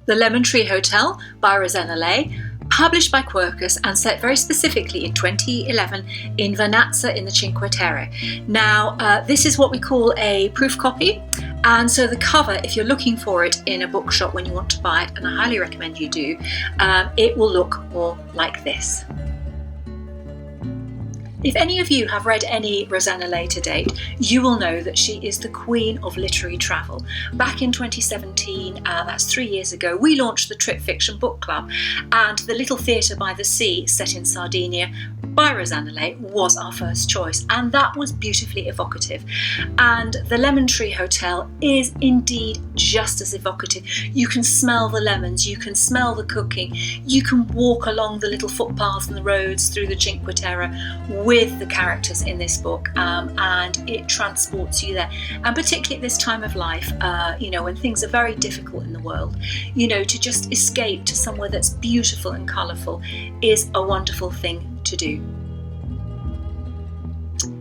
The Lemon Tree Hotel by Rosanna Ley, published by Quercus and set very specifically in 2011 in Vernazza in the Cinque Terre. Now, this is what we call a proof copy, and so the cover, if you're looking for it in a bookshop when you want to buy it, and I highly recommend you do, it will look more like this. If any of you have read any Rosanna Ley to date, you will know that she is the queen of literary travel. Back in 2017, that's 3 years ago, we launched the TripFiction book club, and The Little Theatre by the Sea, set in Sardinia by Rosanna Ley, was our first choice, and that was beautifully evocative. And The Lemon Tree Hotel is indeed just as evocative. You can smell the lemons, you can smell the cooking, you can walk along the little footpaths and the roads through the Cinque Terre with the characters in this book, and it transports you there. And particularly at this time of life, when things are very difficult in the world, to just escape to somewhere that's beautiful and colourful is a wonderful thing to do.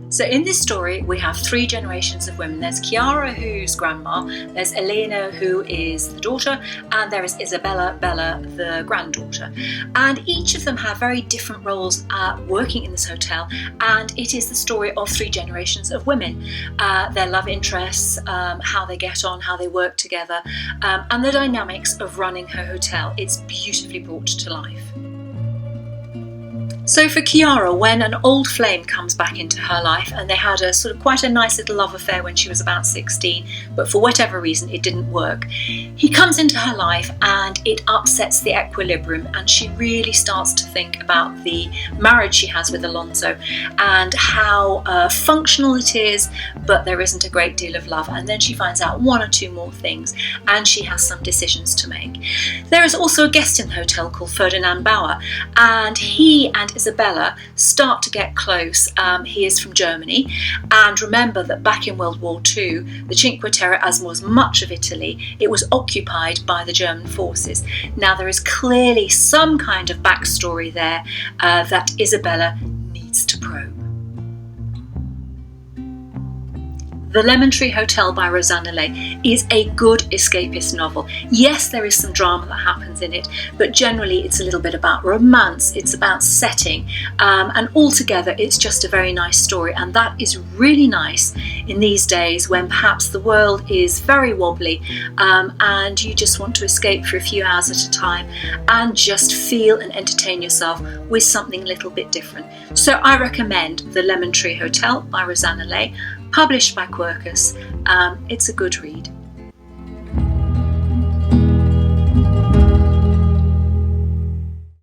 So in this story, we have 3 generations of women. There's Chiara, who's grandma, there's Elena, who is the daughter, and there is Isabella, Bella, the granddaughter. And each of them have very different roles working in this hotel, and it is the story of 3 generations of women, their love interests, how they get on, how they work together, and the dynamics of running her hotel. It's beautifully brought to life. So for Chiara, when an old flame comes back into her life, and they had a sort of quite a nice little love affair when she was about 16, but for whatever reason it didn't work, he comes into her life and it upsets the equilibrium, and she really starts to think about the marriage she has with Alonso and how functional it is, but there isn't a great deal of love. And then she finds out 1 or 2 more things, and she has some decisions to make. There is also a guest in the hotel called Ferdinand Bauer, and he and Isabella start to get close. He is from Germany, and remember that back in World War II, the Cinque Terre, as was much of Italy, it was occupied by the German forces. Now there is clearly some kind of backstory there that Isabella needs to probe. The Lemon Tree Hotel by Rosanna Ley is a good escapist novel. Yes, there is some drama that happens in it, but generally it's a little bit about romance, it's about setting, and altogether it's just a very nice story, and that is really nice in these days when perhaps the world is very wobbly, and you just want to escape for a few hours at a time and just feel and entertain yourself with something a little bit different. So I recommend The Lemon Tree Hotel by Rosanna Ley, published by Quercus. It's a good read.